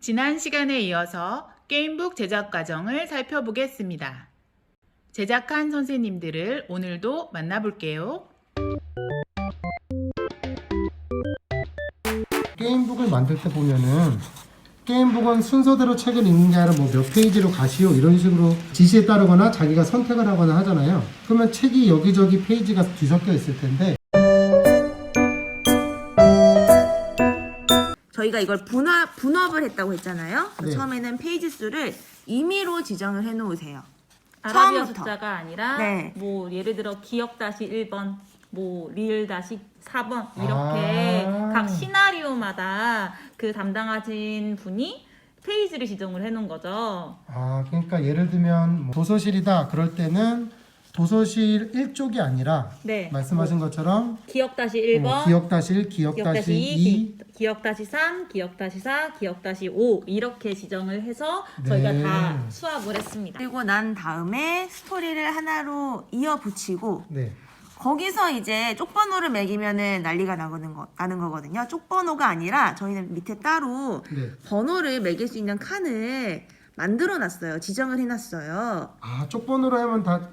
지난 시간에 이어서 게임북 제작 과정을 살펴보겠습니다. 제작한 선생님들을 오늘도 만나볼게요. 게임북을 만들 때 보면은 게임북은 순서대로 책을 읽는 게 아니라 뭐 몇 페이지로 가시오 이런 식으로 지시에 따르거나 자기가 선택을 하거나 하잖아요. 그러면 책이 여기저기 페이지가 뒤섞여 있을 텐데 저희가 이걸 분업을 했다고 했잖아요. 네. 처음에는 페이지 수를 임의로 지정을 해 놓으세요. 아라비아 처음부터. 숫자가 아니라 네. 뭐 예를 들어 기억 다시 1번, 뭐 리을 다시 4번 이렇게 각 시나리오마다 그 담당하신 분이 페이지를 지정을 해 놓은 거죠. 그러니까 예를 들면 뭐 도서실이다 그럴 때는 도서실 1쪽이 아니라 네. 말씀하신 것처럼 기억 다시 1번, 기억 다시 1, 기억 다시 2 기억 다시 3, 기억 다시 4, 기억 다시 5 이렇게 지정을 해서 네. 저희가 다 수합을 했습니다. 그리고 난 다음에 스토리를 하나로 이어 붙이고 네. 거기서 이제 쪽번호를 매기면은 난리가 나는 거거든요. 쪽번호가 아니라 저희는 밑에 따로 네. 번호를 매길 수 있는 칸을 만들어 놨어요. 지정을 해 놨어요. 쪽번호로 하면 다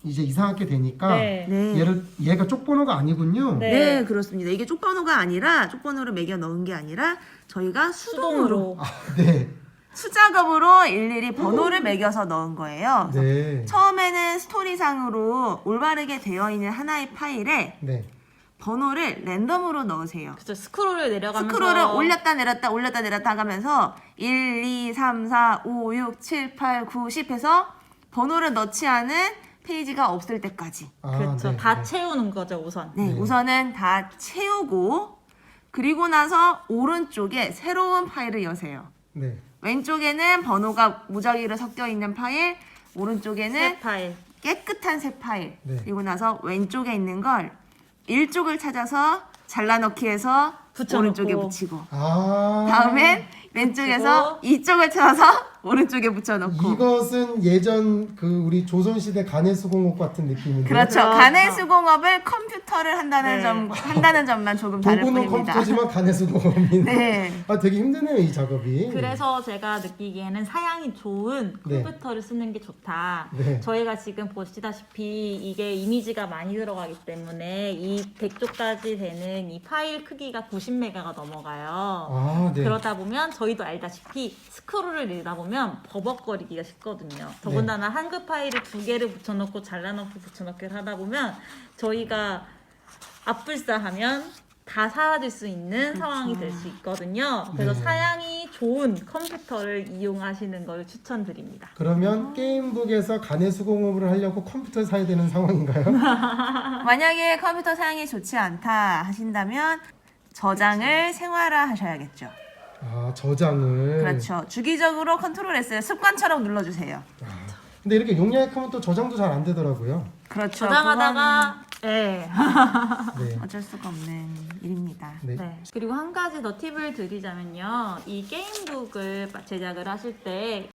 이제 이상하게 되니까 네. 네. 얘가 쪽번호가 아니군요. 네. 네, 그렇습니다. 이게 쪽번호가 아니라 쪽번호를 매겨 넣은 게 아니라 저희가 수동으로 네. 수작업으로 일일이 번호를 매겨서 넣은 거예요. 네. 처음에는 스토리상으로 올바르게 되어 있는 하나의 파일에 네. 번호를 랜덤으로 넣으세요. 그렇죠. 스크롤을 내려가면서 스크롤을 올렸다 내렸다 하면서 1, 2, 3, 4, 5, 6, 7, 8, 9, 10 해서 번호를 넣지 않은 페이지가 없을 때까지. 그렇죠. 네, 다 네. 채우는 거죠, 우선. 네, 우선은 다 채우고 그리고 나서 오른쪽에 새로운 파일을 여세요. 네. 왼쪽에는 번호가 무작위로 섞여 있는 파일, 오른쪽에는 새 파일. 깨끗한 새 파일. 네. 그리고 나서 왼쪽에 있는 걸 일쪽을 찾아서 잘라넣기 해서 붙여놓고. 오른쪽에 붙이고 다음엔 다음엔 왼쪽에서 이쪽을 찾아서 오른쪽에 붙여놓고 이것은 예전 그 우리 조선시대 간해수공업 같은 느낌인데 그렇죠. 그렇죠. 간해수공업을 컴퓨터를 한다는 네. 한다는 점만 조금 다를 도구는 뿐입니다. 컴퓨터지만 간해수공업이네. 네. 되게 힘드네요 이 작업이. 그래서 제가 느끼기에는 사양이 좋은 네. 컴퓨터를 쓰는 게 좋다. 네. 저희가 지금 보시다시피 이게 이미지가 많이 들어가기 때문에 이 100조까지 되는 이 파일 크기가 90메가가 넘어가요. 네. 그러다 보면 저희도 알다시피 스크롤을 내다 보면 버벅거리기가 쉽거든요. 더군다나 한글 파일을 2개를 붙여놓고 잘라놓고 붙여놓기를 하다 보면 저희가 앞불사하면 다 사라질 수 있는 상황이 될 수 있거든요. 그래서 네. 사양이 좋은 컴퓨터를 이용하시는 걸 추천드립니다. 그러면 게임북에서 간해수공업을 하려고 컴퓨터를 사야 되는 상황인가요? 만약에 컴퓨터 사양이 좋지 않다 하신다면 저장을 생활화 하셔야겠죠. 저장을. 그렇죠. 주기적으로 컨트롤 S를 습관처럼 눌러주세요. 근데 이렇게 용량이 크면 또 저장도 잘 안 되더라고요. 그렇죠. 저장하다가 네. 네. 그건 어쩔 수가 없는 일입니다. 네. 네. 그리고 한 가지 더 팁을 드리자면요. 이 게임북을 제작을 하실 때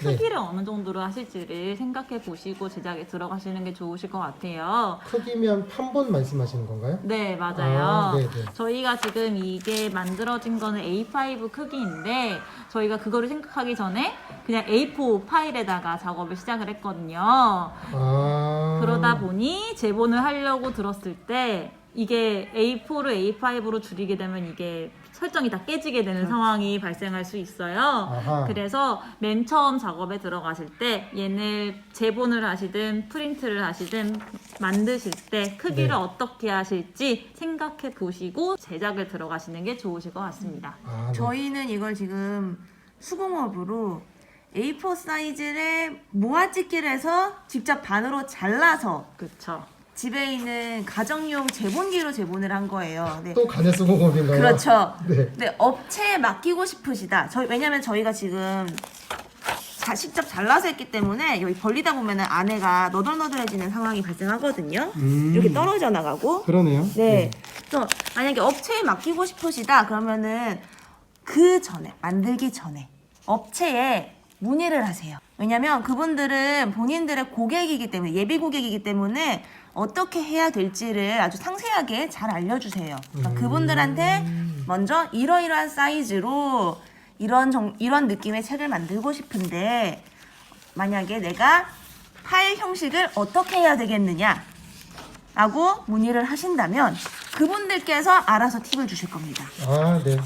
크기를 어느 정도로 하실지를 생각해 보시고 제작에 들어가시는 게 좋으실 것 같아요. 크기면 판본 말씀하시는 건가요? 네, 맞아요. 네네. 저희가 지금 이게 만들어진 거는 A5 크기인데 저희가 그거를 생각하기 전에 그냥 A4 파일에다가 작업을 시작을 했거든요. 그러다 보니 재본을 하려고 들었을 때 이게 A4를 A5로 줄이게 되면 이게 설정이 다 깨지게 되는 상황이 발생할 수 있어요. 아하. 그래서 맨 처음 작업에 들어가실 때 얘를 재본을 하시든 프린트를 하시든 만드실 때 크기를 네. 어떻게 하실지 생각해 보시고 제작을 들어가시는 게 좋으실 것 같습니다. 네. 저희는 이걸 지금 수공업으로 A4 사이즈를 모아찍기를 해서 직접 반으로 잘라서 그렇죠. 집에 있는 가정용 재본기로 재본을 한 거예요. 네. 또 간해수공업인가요? 그렇죠. 네. 근데 업체에 맡기고 싶으시다. 왜냐면 저희가 지금 직접 잘라서 했기 때문에 여기 벌리다 보면은 안에가 너덜너덜해지는 상황이 발생하거든요. 이렇게 떨어져 나가고. 그러네요. 네. 그래서 만약에 업체에 맡기고 싶으시다 그러면은 그 전에 만들기 전에 업체에 문의를 하세요. 왜냐면 그분들은 본인들의 고객이기 때문에, 예비 고객이기 때문에 어떻게 해야 될지를 아주 상세하게 잘 알려주세요. 그러니까 그분들한테 먼저 이러이러한 사이즈로 이런 느낌의 책을 만들고 싶은데 만약에 내가 파일 형식을 어떻게 해야 되겠느냐 라고 문의를 하신다면 그분들께서 알아서 팁을 주실 겁니다. 아, 네.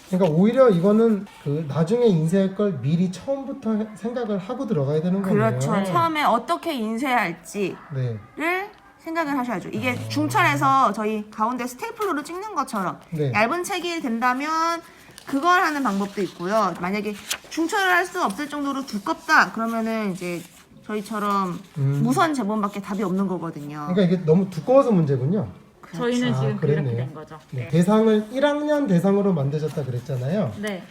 그러니까 오히려 이거는 그 나중에 인쇄할 걸 미리 처음부터 생각을 하고 들어가야 되는 거네요. 그렇죠. 처음에 어떻게 인쇄할지를 네. 생각을 하셔야죠. 이게 중철에서 저희 가운데 스테이플러로 찍는 것처럼 네. 얇은 책이 된다면 그걸 하는 방법도 있고요. 만약에 중철을 할 수 없을 정도로 두껍다 그러면은 이제 저희처럼 무선 제본밖에 답이 없는 거거든요. 그러니까 이게 너무 두꺼워서 문제군요. 저희는 아, 지금 그렇게 그랬네요. 된 거죠. 네. 대상을 1학년 대상으로 만드셨다 그랬잖아요. 네.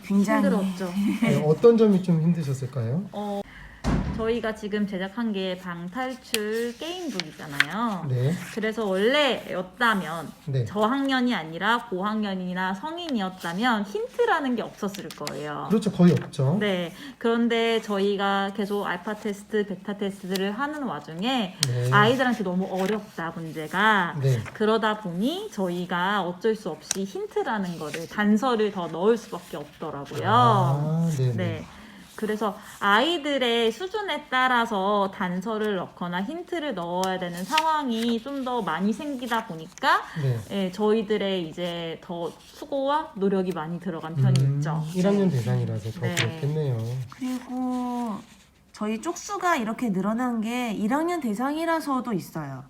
굉장히 힘들었죠. 네, 어떤 점이 좀 힘드셨을까요? 저희가 지금 제작한 게 방탈출 게임북이잖아요. 네. 그래서 원래였다면 네. 저학년이 아니라 고학년이나 성인이었다면 힌트라는 게 없었을 거예요. 그렇죠. 거의 없죠. 네. 그런데 저희가 계속 알파 테스트, 베타 테스트를 하는 와중에 네. 아이들한테 너무 어렵다 문제가. 네. 그러다 보니 저희가 어쩔 수 없이 힌트라는 거를 단서를 더 넣을 수밖에 없더라고요. 아, 네네. 네. 그래서 아이들의 수준에 따라서 단서를 넣거나 힌트를 넣어야 되는 상황이 좀 더 많이 생기다 보니까 네. 예, 저희들의 이제 더 수고와 노력이 많이 들어간 편이 있죠. 1학년 대상이라서 더 네. 그렇겠네요. 그리고 저희 쪽수가 이렇게 늘어난 게 1학년 대상이라서도 있어요.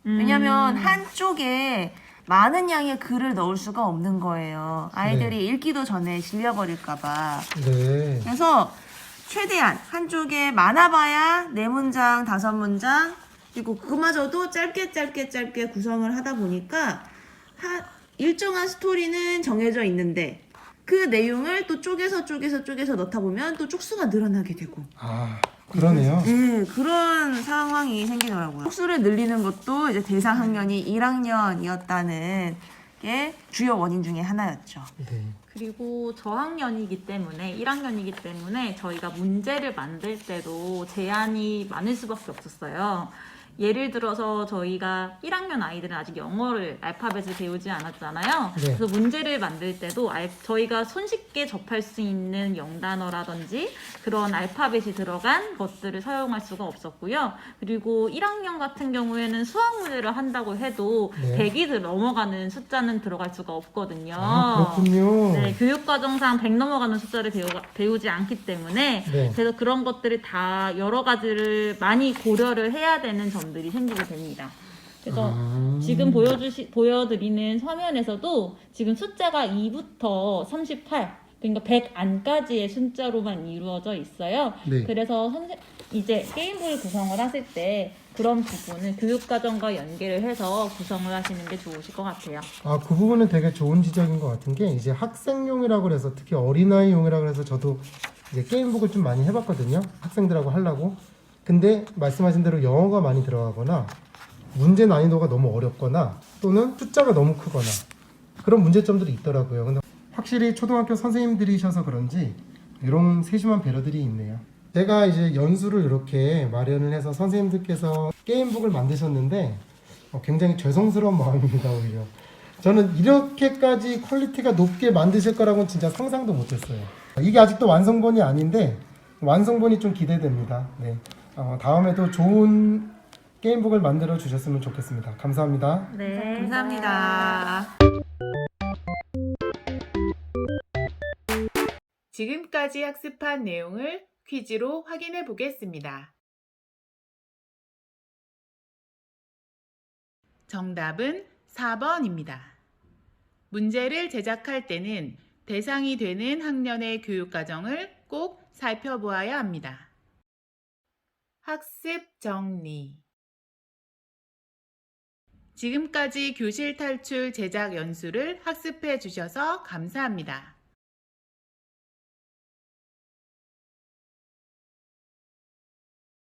왜냐면 한쪽에 많은 양의 글을 넣을 수가 없는 거예요. 아이들이 읽기도 전에 질려버릴까봐. 네. 그래서 최대한 한쪽에 많아봐야 4문장, 5문장, 그리고 그마저도 짧게 구성을 하다 보니까 일정한 스토리는 정해져 있는데 그 내용을 또 쪼개서 넣다 보면 또 쪽수가 늘어나게 되고. 아, 그러네요. 네, 그런 상황이 생기더라고요. 쪽수를 늘리는 것도 이제 대상 학년이 1학년이었다는 게 주요 원인 중에 하나였죠. 네. 그리고 저학년이기 때문에 1학년이기 때문에 저희가 문제를 만들 때도 제한이 많을 수밖에 없었어요. 예를 들어서 저희가 1학년 아이들은 아직 영어를 알파벳을 배우지 않았잖아요. 네. 그래서 문제를 만들 때도 저희가 손쉽게 접할 수 있는 영단어라든지 그런 알파벳이 들어간 것들을 사용할 수가 없었고요. 그리고 1학년 같은 경우에는 수학 문제를 한다고 해도 네. 100이 넘어가는 숫자는 들어갈 수가 없거든요. 아, 그렇군요. 네, 교육과정상 100 넘어가는 숫자를 배우지 않기 때문에 네. 그래서 그런 것들을 다 여러 가지를 많이 고려를 해야 되는 점들이 생기게 됩니다. 그래서 지금 보여드리는 화면에서도 지금 숫자가 2부터 38, 그러니까 100 안까지의 숫자로만 이루어져 있어요. 네. 그래서 이제 게임북을 구성을 하실 때 그런 부분을 교육과정과 연계를 해서 구성을 하시는 게 좋으실 것 같아요. 아, 그 부분은 되게 좋은 지적인 것 같은 게 이제 학생용이라고 그래서 특히 어린아이용이라고 그래서 저도 이제 게임북을 좀 많이 해봤거든요. 학생들하고 하려고. 근데 말씀하신 대로 영어가 많이 들어가거나 문제 난이도가 너무 어렵거나 또는 숫자가 너무 크거나 그런 문제점들이 있더라고요. 근데 확실히 초등학교 선생님들이셔서 그런지 이런 세심한 배려들이 있네요. 제가 이제 연수를 이렇게 마련을 해서 선생님들께서 게임북을 만드셨는데 굉장히 죄송스러운 마음입니다. 오히려 저는 이렇게까지 퀄리티가 높게 만드실 거라고는 진짜 상상도 못했어요. 이게 아직도 완성본이 아닌데 완성본이 좀 기대됩니다. 네. 다음에도 좋은 게임북을 만들어 주셨으면 좋겠습니다. 감사합니다. 네, 감사합니다. 지금까지 학습한 내용을 퀴즈로 확인해 보겠습니다. 정답은 4번입니다. 문제를 제작할 때는 대상이 되는 학년의 교육과정을 꼭 살펴보아야 합니다. 학습 정리. 지금까지 교실 탈출 제작 연수를 학습해 주셔서 감사합니다.